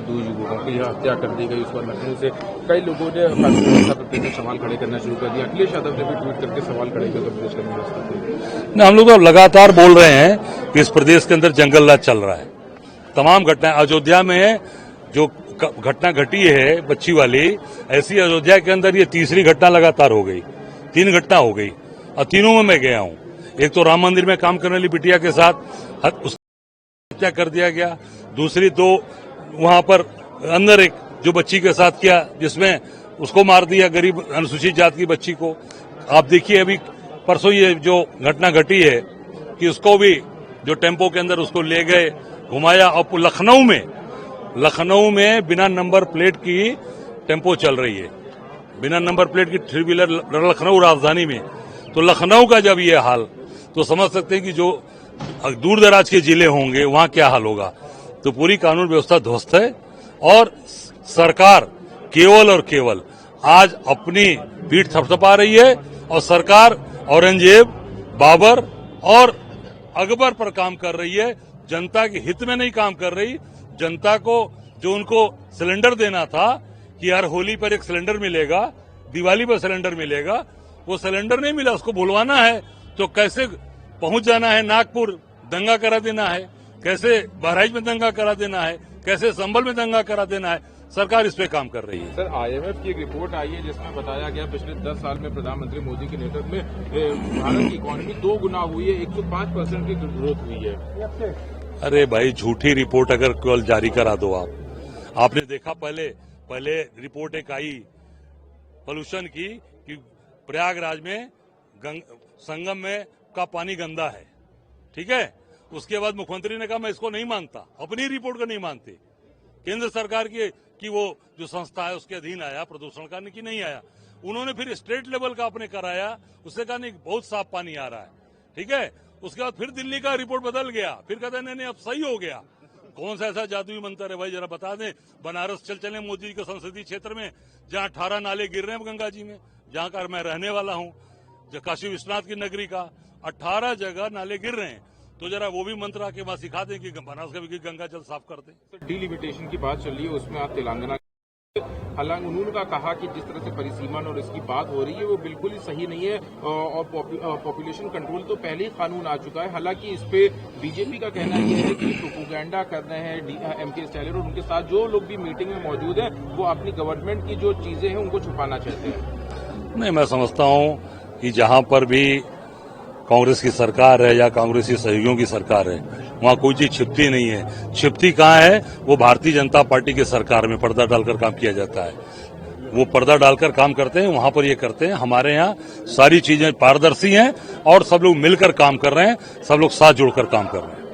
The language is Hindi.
दो युवकों की हत्या कर दी गई, उस पर लखनऊ से कई लोगों ने कानून से सवाल खड़े करना शुरू कर दिया। अखिलेश यादव ने भी ट्वीट करके सवाल खड़े किए उत्तर प्रदेश के अंदर। हम लोग तो लगातार बोल रहे हैं कि इस प्रदेश के अंदर जंगल राज चल रहा है। तमाम घटनाएं अयोध्या में जो घटना घटी है बच्ची वाली, ऐसी अयोध्या के अंदर ये तीसरी घटना लगातार हो गई। 3 घटना हो गई और तीनों में मैं गया हूं। एक तो राम मंदिर में काम करने वाली बिटिया के साथ हत्या कर दिया गया, दूसरी तो वहां पर अंदर एक जो बच्ची के साथ किया जिसमें उसको मार दिया, गरीब अनुसूचित जाति की बच्ची को। आप देखिए अभी परसों ये जो घटना घटी है कि उसको भी जो टेम्पो के अंदर उसको ले गए, घुमाया, और लखनऊ में बिना नंबर प्लेट की टेम्पो चल रही है, बिना नंबर प्लेट की 3 व्हीलर लखनऊ राजधानी में। तो लखनऊ का जब ये हाल, तो समझ सकते हैं कि जो दूर दराज के जिले होंगे वहां क्या हाल होगा। तो पूरी कानून व्यवस्था ध्वस्त है और सरकार केवल और केवल आज अपनी पीठ थपथपा रही है और सरकार औरंगजेब, बाबर और अकबर पर काम कर रही है। जनता के हित में नहीं काम कर रही। जनता को जो उनको सिलेंडर देना था कि यार होली पर एक सिलेंडर मिलेगा, दिवाली पर सिलेंडर मिलेगा, वो सिलेंडर नहीं मिला, उसको भुलवाना है। तो कैसे पहुंच जाना है नागपुर, दंगा करा देना है, कैसे बहराइच में दंगा करा देना है, कैसे संभल में दंगा करा देना है, सरकार इस पे काम कर रही है। सर, IMF की एक रिपोर्ट आई है जिसमें बताया गया पिछले 10 साल में प्रधानमंत्री मोदी के नेतृत्व में भारत की इकोनॉमी 2 गुना हुई है, 105% की ग्रोथ हुई है। अरे भाई, झूठी रिपोर्ट अगर केवल जारी करा दो आपने देखा पहले रिपोर्ट एक आई पोल्यूशन की कि प्रयागराज में संगम में का पानी गंदा है, ठीक है। उसके बाद मुख्यमंत्री ने कहा मैं इसको नहीं मानता, अपनी रिपोर्ट को नहीं मानते। केंद्र सरकार की वो जो संस्था है उसके अधीन आया, प्रदूषण का कि नहीं आया। उन्होंने फिर स्टेट लेवल का आपने कराया, उससे कहा नहीं बहुत साफ पानी आ रहा है, ठीक है। उसके बाद फिर दिल्ली का रिपोर्ट बदल गया, फिर कहते नहीं अब सही हो गया। कौन सा ऐसा जादुई मंत्र है भाई, जरा बता दें। बनारस चले मोदी के संसदीय क्षेत्र में जहां 18 नाले गिर रहे हैं गंगा जी में, जहां का मैं रहने वाला हूं, जो काशी विश्वनाथ की नगरी का 18 जगह नाले गिर रहे हैं। तो जरा वो भी मंत्र आके वहां सिखा दें कि बनारस का भी गंगा जल साफ कर दें। डिलिमिटेशन की बात चल रही है, उसमें आप तेलंगाना, हालांकि उन्होंने कहा कि जिस तरह से परिसीमन और इसकी बात हो रही है वो बिल्कुल ही सही नहीं है और पॉपुलेशन कंट्रोल तो पहले ही कानून आ चुका है। हालांकि इस पे बीजेपी का कहना यह है कि प्रोपेगेंडा कर रहे हैं MK स्टालिन और उनके साथ जो लोग भी मीटिंग में मौजूद हैं वो अपनी गवर्नमेंट की जो चीजें हैं उनको छुपाना चाहते हैं। नहीं, मैं समझता हूं कि जहां पर भी कांग्रेस की सरकार है या कांग्रेसी सहयोगियों की सरकार है वहां कोई चीज छिपती नहीं है। छिपती कहां है? वो भारतीय जनता पार्टी की सरकार में पर्दा डालकर काम किया जाता है। वो पर्दा डालकर काम करते हैं, वहां पर ये करते हैं। हमारे यहाँ सारी चीजें पारदर्शी हैं और सब लोग मिलकर काम कर रहे हैं, सब लोग साथ जुड़कर काम कर रहे हैं।